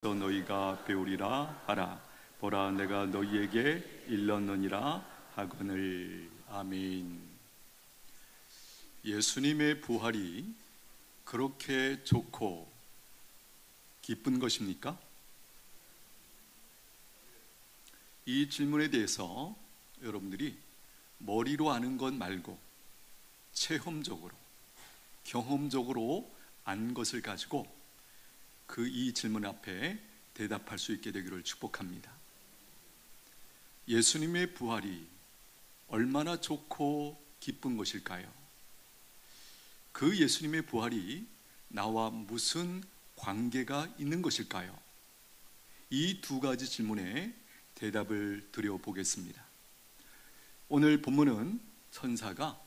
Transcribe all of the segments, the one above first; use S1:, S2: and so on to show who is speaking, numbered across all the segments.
S1: 또 너희가 배우리라 하라. 보라, 내가 너희에게 일렀느니라 하거늘. 아멘. 예수님의 부활이 그렇게 좋고 기쁜 것입니까? 이 질문에 대해서 여러분들이 머리로 아는 것 말고 체험적으로, 경험적으로 안 것을 가지고 이 질문 앞에 대답할 수 있게 되기를 축복합니다. 예수님의 부활이 얼마나 좋고 기쁜 것일까요? 그 예수님의 부활이 나와 무슨 관계가 있는 것일까요? 이 두 가지 질문에 대답을 드려보겠습니다. 오늘 본문은 천사가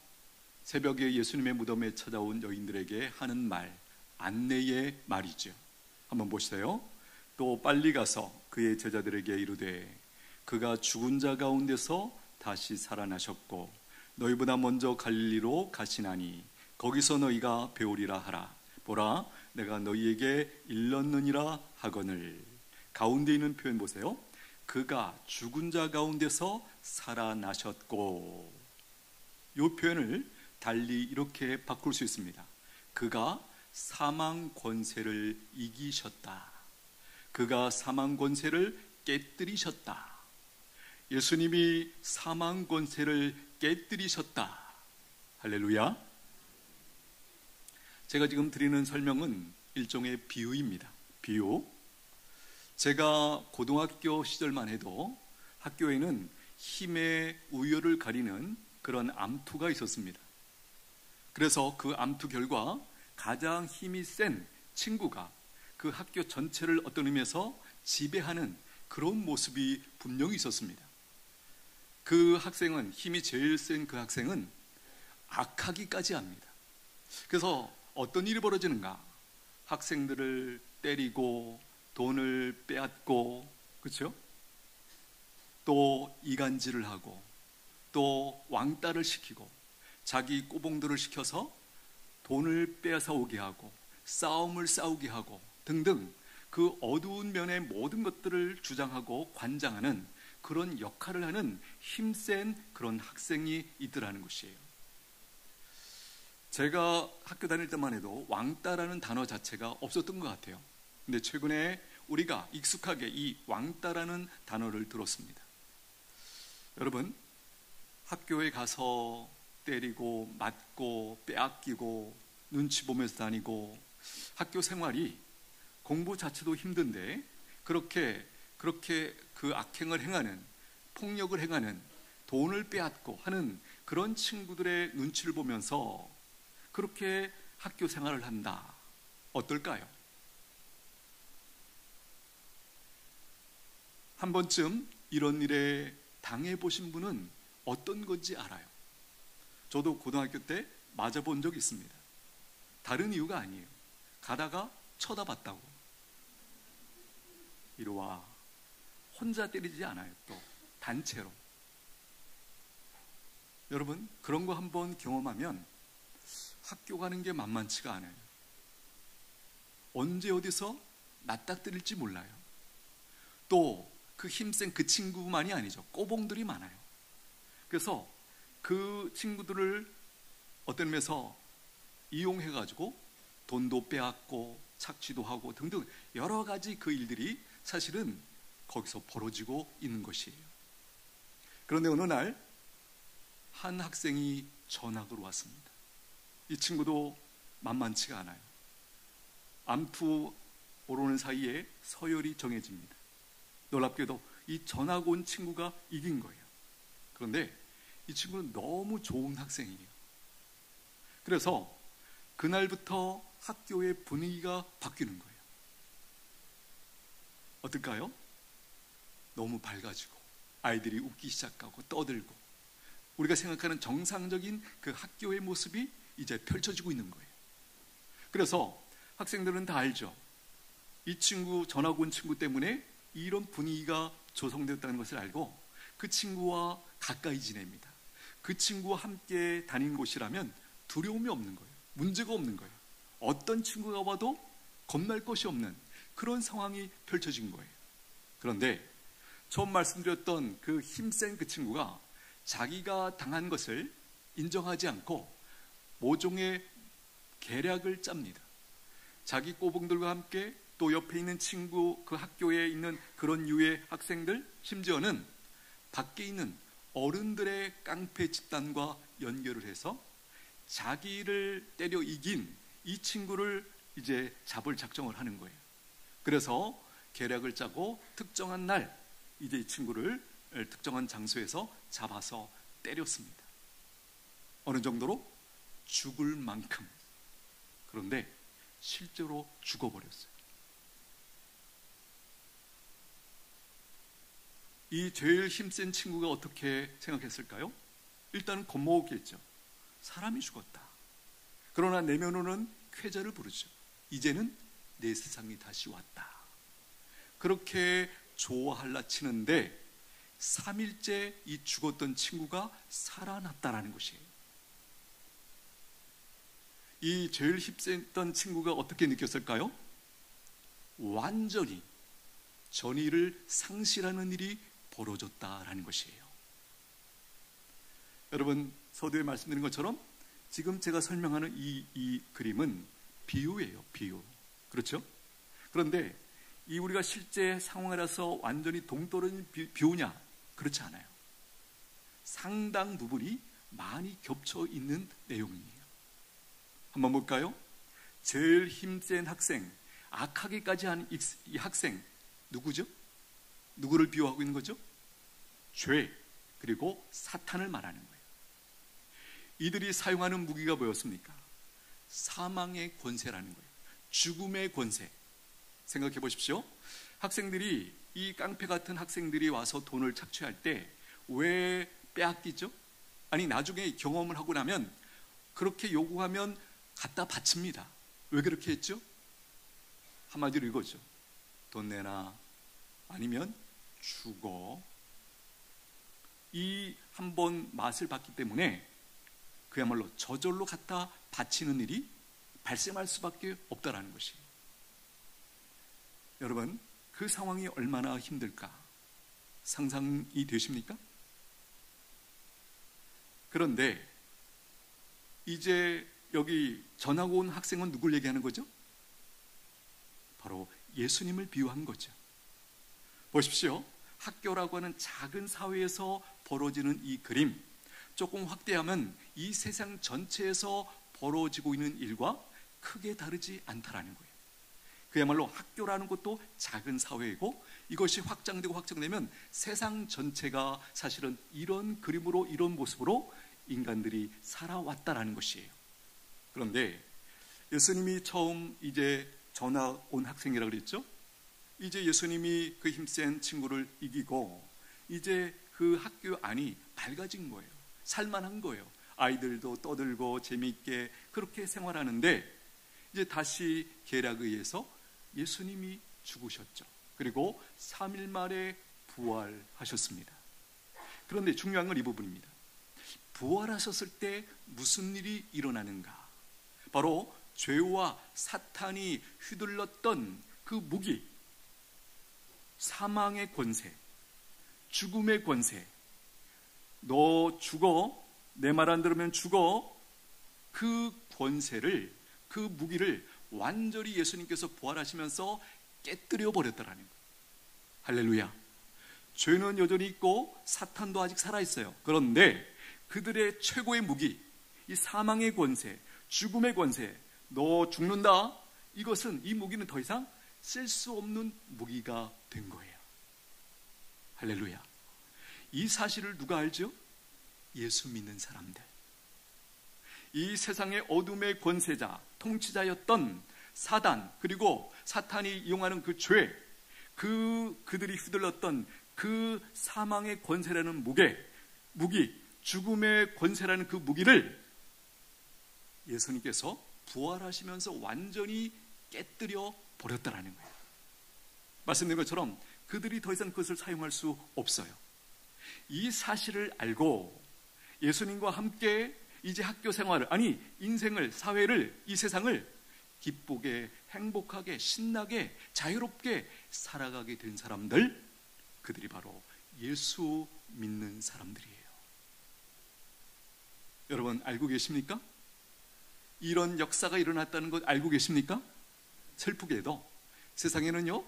S1: 새벽에 예수님의 무덤에 찾아온 여인들에게 하는 말, 안내의 말이죠. 한번 보세요. 또 빨리 가서 그의 제자들에게 이르되 그가 죽은 자 가운데서 다시 살아나셨고 너희보다 먼저 갈릴리로 가시나니 거기서 너희가 배우리라 하라. 보라, 내가 너희에게 일렀느니라 하거늘. 가운데 있는 표현 보세요. 그가 죽은 자 가운데서 살아나셨고. 이 표현을 달리 이렇게 바꿀 수 있습니다. 그가 사망 권세를 이기셨다. 그가 사망 권세를 깨뜨리셨다. 예수님이 사망 권세를 깨뜨리셨다. 할렐루야. 제가 지금 드리는 설명은 일종의 비유입니다. 비유. 제가 고등학교 시절만 해도 학교에는 힘의 우열을 가리는 그런 암투가 있었습니다. 그래서 그 암투 결과 가장 힘이 센 친구가 그 학교 전체를 어떤 의미에서 지배하는 그런 모습이 분명히 있었습니다. 그 학생은, 힘이 제일 센 그 학생은 악하기까지 합니다. 그래서 어떤 일이 벌어지는가? 학생들을 때리고 돈을 빼앗고, 그렇죠? 또 이간질을 하고 또 왕따를 시키고 자기 꼬봉들을 시켜서 돈을 빼앗아 오게 하고 싸움을 싸우게 하고 등등 그 어두운 면의 모든 것들을 주장하고 관장하는 그런 역할을 하는 힘센 그런 학생이 있더라는 것이에요. 제가 학교 다닐 때만 해도 왕따라는 단어 자체가 없었던 것 같아요. 근데 최근에 우리가 익숙하게 이 왕따라는 단어를 들었습니다. 여러분, 학교에 가서 때리고 맞고 빼앗기고 눈치 보면서 다니고 학교 생활이 공부 자체도 힘든데 그렇게 그 악행을 행하는, 폭력을 행하는, 돈을 빼앗고 하는 그런 친구들의 눈치를 보면서 그렇게 학교 생활을 한다. 어떨까요? 한 번쯤 이런 일에 당해보신 분은 어떤 건지 알아요. 저도 고등학교 때 맞아본 적이 있습니다. 다른 이유가 아니에요. 가다가 쳐다봤다고. 이리 와. 혼자 때리지 않아요. 또 단체로. 여러분, 그런 거 한번 경험하면 학교 가는 게 만만치가 않아요. 언제 어디서 낯닥뜨릴지 몰라요. 또 그 힘센 그 친구만이 아니죠. 꼬봉들이 많아요. 그래서 그 친구들을 어떤 면에서 이용해가지고 돈도 빼앗고 착취도 하고 등등 여러 가지 그 일들이 사실은 거기서 벌어지고 있는 것이에요. 그런데 어느 날 한 학생이 전학으로 왔습니다. 이 친구도 만만치가 않아요. 암투 오르는 사이에 서열이 정해집니다. 놀랍게도 이 전학 온 친구가 이긴 거예요. 그런데 이 친구는 너무 좋은 학생이에요. 그래서 그날부터 학교의 분위기가 바뀌는 거예요. 어떨까요? 너무 밝아지고 아이들이 웃기 시작하고 떠들고 우리가 생각하는 정상적인 그 학교의 모습이 이제 펼쳐지고 있는 거예요. 그래서 학생들은 다 알죠. 이 친구, 전학 온 친구 때문에 이런 분위기가 조성되었다는 것을 알고 그 친구와 가까이 지냅니다. 그 친구와 함께 다닌 곳이라면 두려움이 없는 거예요. 문제가 없는 거예요. 어떤 친구가 와도 겁날 것이 없는 그런 상황이 펼쳐진 거예요. 그런데 처음 말씀드렸던 그 힘센 그 친구가 자기가 당한 것을 인정하지 않고 모종의 계략을 짭니다. 자기 꼬붕들과 함께 또 옆에 있는 친구, 그 학교에 있는 그런 유의 학생들, 심지어는 밖에 있는 어른들의 깡패 집단과 연결을 해서 자기를 때려 이긴 이 친구를 이제 잡을 작정을 하는 거예요. 그래서 계략을 짜고 특정한 날 이제 이 친구를 특정한 장소에서 잡아서 때렸습니다. 어느 정도로? 죽을 만큼. 그런데 실제로 죽어버렸어요. 이 제일 힘센 친구가 어떻게 생각했을까요? 일단은 겁먹었겠죠. 사람이 죽었다. 그러나 내면으로는 쾌재를 부르죠. 이제는 내 세상이 다시 왔다. 그렇게 좋아할라 치는데 3일째 이 죽었던 친구가 살아났다라는 것이에요. 이 제일 힘셌던 친구가 어떻게 느꼈을까요? 완전히 전의를 상실하는 일이 벌어졌다라는 것이에요. 여러분, 서두에 말씀드린 것처럼 지금 제가 설명하는 이 그림은 비유예요. 비유. 그렇죠? 그런데 이 우리가 실제 상황이라서 완전히 동떨어진 비유냐? 그렇지 않아요. 상당 부분이 많이 겹쳐 있는 내용이에요. 한번 볼까요? 제일 힘센 학생, 악하기까지 한 이 학생 누구죠? 누구를 비유하고 있는 거죠? 죄, 그리고 사탄을 말하는 거예요. 이들이 사용하는 무기가 뭐였습니까? 사망의 권세라는 거예요. 죽음의 권세. 생각해 보십시오. 학생들이, 이 깡패 같은 학생들이 와서 돈을 착취할 때 왜 빼앗기죠? 아니, 나중에 경험을 하고 나면 그렇게 요구하면 갖다 바칩니다. 왜 그렇게 했죠? 한마디로 이거죠. 돈 내놔. 아니면 죽어. 이 한 번 맛을 봤기 때문에 그야말로 저절로 갖다 바치는 일이 발생할 수밖에 없다라는 것이에요. 여러분, 그 상황이 얼마나 힘들까 상상이 되십니까? 그런데 이제 여기 전하고 온 학생은 누굴 얘기하는 거죠? 바로 예수님을 비유한 거죠. 보십시오. 학교라고 하는 작은 사회에서 벌어지는 이 그림, 조금 확대하면 이 세상 전체에서 벌어지고 있는 일과 크게 다르지 않다라는 거예요. 그야말로 학교라는 것도 작은 사회이고 이것이 확장되고 확장되면 세상 전체가 사실은 이런 그림으로, 이런 모습으로 인간들이 살아왔다라는 것이에요. 그런데 예수님이 처음 이제 전화 온 학생이라고 그랬죠? 이제 예수님이 그 힘센 친구를 이기고 이제 그 학교 안이 밝아진 거예요. 살만한 거예요. 아이들도 떠들고 재미있게 그렇게 생활하는데 이제 다시 계략에 의해서 예수님이 죽으셨죠. 그리고 3일 만에 부활하셨습니다. 그런데 중요한 건 이 부분입니다. 부활하셨을 때 무슨 일이 일어나는가? 바로 죄와 사탄이 휘둘렀던 그 무기, 사망의 권세, 죽음의 권세, 너 죽어, 내 말 안 들으면 죽어, 그 권세를, 그 무기를 완전히 예수님께서 부활하시면서 깨뜨려 버렸다라는 거예요. 할렐루야. 죄는 여전히 있고 사탄도 아직 살아있어요. 그런데 그들의 최고의 무기, 이 사망의 권세, 죽음의 권세, 너 죽는다, 이것은, 이 무기는 더 이상 쓸 수 없는 무기가 된 거예요. 할렐루야. 이 사실을 누가 알죠? 예수 믿는 사람들. 이 세상의 어둠의 권세자, 통치자였던 사단, 그리고 사탄이 이용하는 그 죄, 그들이 휘둘렀던 그 사망의 권세라는 무기, 죽음의 권세라는 그 무기를 예수님께서 부활하시면서 완전히 깨뜨려 버렸다라는 거예요. 말씀드린 것처럼 그들이 더 이상 그것을 사용할 수 없어요. 이 사실을 알고 예수님과 함께 이제 학교 생활을, 아니 인생을, 사회를, 이 세상을 기쁘게, 행복하게, 신나게, 자유롭게 살아가게 된 사람들, 그들이 바로 예수 믿는 사람들이에요. 여러분 알고 계십니까? 이런 역사가 일어났다는 것 알고 계십니까? 슬프게도 세상에는요,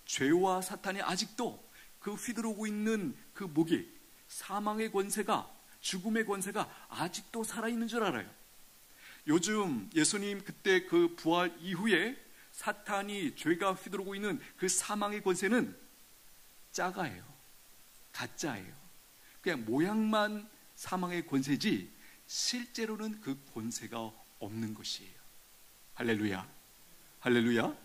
S1: 죄와 사탄이 아직도 그 휘두르고 있는 그 무기, 사망의 권세가, 죽음의 권세가 아직도 살아있는 줄 알아요. 요즘 예수님 그때 그 부활 이후에 사탄이, 죄가 휘두르고 있는 그 사망의 권세는 짜가예요. 가짜예요. 그냥 모양만 사망의 권세지 실제로는 그 권세가 없는 것이에요. 할렐루야. 할렐루야.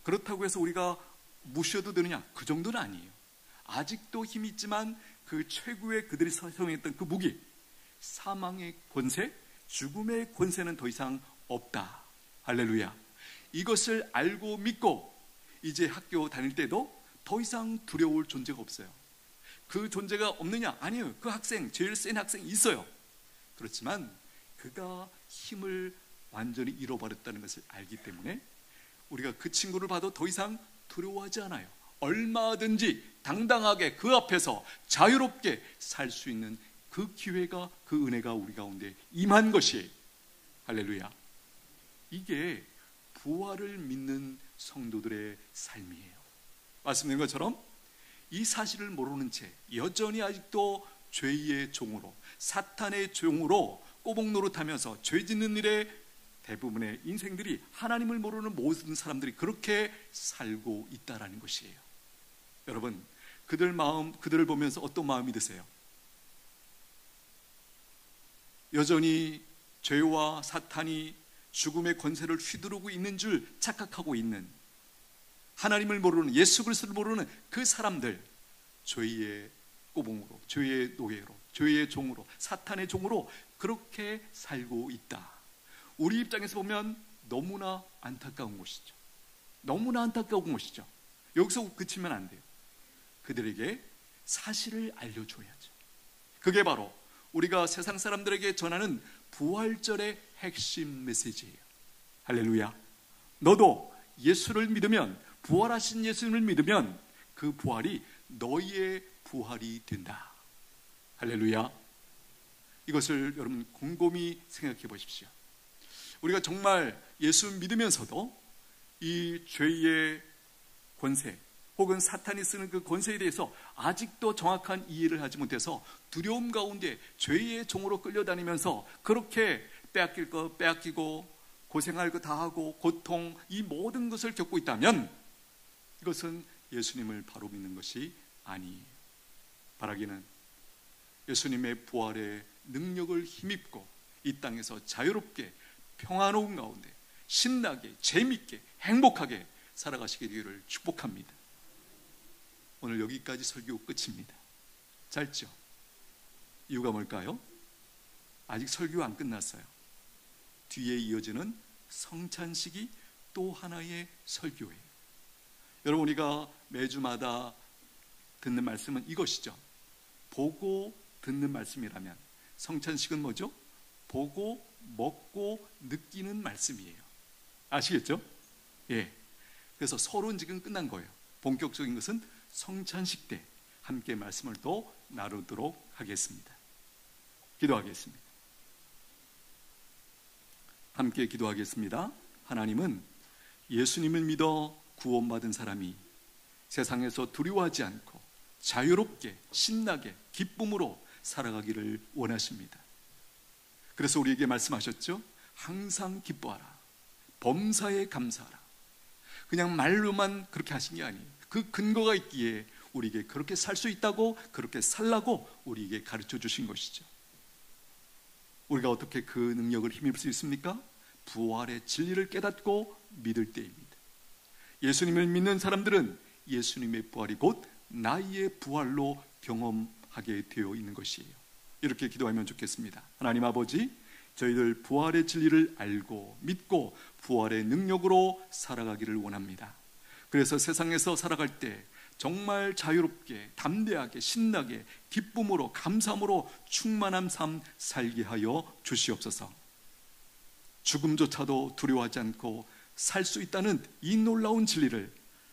S1: 그렇다고 해서 우리가 무시해도 되느냐? 그 정도는 아니에요. 아직도 힘이 있지만 그 최고의 그들이 사용했던 그 무기, 사망의 권세, 죽음의 권세는 더 이상 없다. 할렐루야. 이것을 알고 믿고 이제 학교 다닐 때도 더 이상 두려울 존재가 없어요. 그 존재가 없느냐? 아니에요. 그 학생, 제일 센 학생이 있어요. 그렇지만 그가 힘을 완전히 잃어버렸다는 것을 알기 때문에 우리가 그 친구를 봐도 더 이상 두려워하지 않아요. 얼마든지 당당하게 그 앞에서 자유롭게 살 수 있는 그 기회가, 그 은혜가 우리 가운데 임한 것이에요. 할렐루야. 이게 부활을 믿는 성도들의 삶이에요. 말씀드린 것처럼 이 사실을 모르는 채 여전히 아직도 죄의 종으로, 사탄의 종으로 꼬복 노릇하면서 죄 짓는 일에 대부분의 인생들이, 하나님을 모르는 모든 사람들이 그렇게 살고 있다라는 것이에요. 여러분, 그들 마음, 그들을 보면서 어떤 마음이 드세요? 여전히 죄와 사탄이 죽음의 권세를 휘두르고 있는 줄 착각하고 있는, 하나님을 모르는, 예수 그리스도를 모르는 그 사람들, 죄의 꼬봉으로, 죄의 노예로, 죄의 종으로, 사탄의 종으로 그렇게 살고 있다. 우리 입장에서 보면 너무나 안타까운 것이죠. 너무나 안타까운 것이죠. 여기서 그치면 안 돼요. 그들에게 사실을 알려줘야죠. 그게 바로 우리가 세상 사람들에게 전하는 부활절의 핵심 메시지예요. 할렐루야. 너도 예수를 믿으면, 부활하신 예수님을 믿으면 그 부활이 너희의 부활이 된다. 할렐루야. 이것을 여러분 곰곰이 생각해 보십시오. 우리가 정말 예수 믿으면서도 이 죄의 권세 혹은 사탄이 쓰는 그 권세에 대해서 아직도 정확한 이해를 하지 못해서 두려움 가운데 죄의 종으로 끌려다니면서 그렇게 빼앗길 거 빼앗기고 고생할 거 다 하고 고통, 이 모든 것을 겪고 있다면 이것은 예수님을 바로 믿는 것이 아니에요. 바라기는 예수님의 부활의 능력을 힘입고 이 땅에서 자유롭게 평화로운 가운데 신나게 재밌게 행복하게 살아가시게 되기를 축복합니다. 오늘 여기까지 설교 끝입니다. 짧죠? 이유가 뭘까요? 아직 설교가 안 끝났어요. 뒤에 이어지는 성찬식이 또 하나의 설교예요. 여러분, 우리가 매주마다 듣는 말씀은 이것이죠. 보고 듣는 말씀이라면 성찬식은 뭐죠? 보고 먹고 느끼는 말씀이에요. 아시겠죠? 예. 그래서 서론 지금 끝난 거예요. 본격적인 것은 성찬식 때 함께 말씀을 또 나누도록 하겠습니다. 기도하겠습니다. 함께 기도하겠습니다. 하나님은 예수님을 믿어 구원받은 사람이 세상에서 두려워하지 않고 자유롭게 신나게 기쁨으로 살아가기를 원하십니다. 그래서 우리에게 말씀하셨죠. 항상 기뻐하라. 범사에 감사하라. 그냥 말로만 그렇게 하신 게 아니에요. 그 근거가 있기에 우리에게 그렇게 살 수 있다고, 그렇게 살라고 우리에게 가르쳐 주신 것이죠. 우리가 어떻게 그 능력을 힘입을 수 있습니까? 부활의 진리를 깨닫고 믿을 때입니다. 예수님을 믿는 사람들은 예수님의 부활이 곧 나의 부활로 경험하게 되어 있는 것이에요. 이렇게 기도하면 좋겠습니다. 하나님 아버지, 저희들 부활의 진리를 알고 믿고 부활의 능력으로 살아가기를 원합니다. 그래서 세상에서 살아갈 때 정말 자유롭게 담대하게 신나게 기쁨으로 감사함으로 충만한 삶 살게 하여 주시옵소서. 죽음조차도 두려워하지 않고 살 수 있다는 이 놀라운 진리를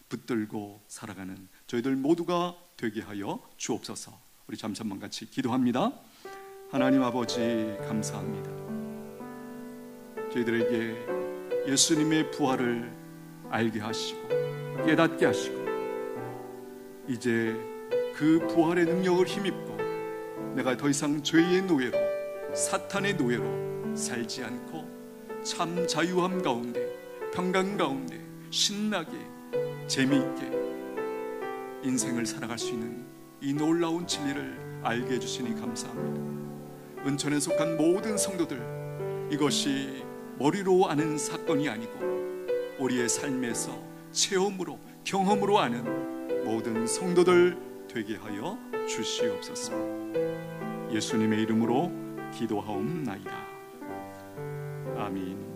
S1: 붙들고 살아가는 저희들 모두가 되게 하여 주옵소서. 우리 잠시만 같이 기도합니다. 하나님 아버지, 감사합니다. 저희들에게 예수님의 부활을 알게 하시고 깨닫게 하시고, 이제 그 부활의 능력을 힘입고 내가 더 이상 죄의 노예로, 사탄의 노예로 살지 않고 참 자유함 가운데, 평강 가운데 신나게 재미있게 인생을 살아갈 수 있는 이 놀라운 진리를 알게 해주시니 감사합니다. 은천에 속한 모든 성도들, 이것이 머리로 아는 사건이 아니고 우리의 삶에서 체험으로, 경험으로 아는 모든 성도들 되게 하여 주시옵소서. 예수님의 이름으로 기도하옵나이다. 아멘.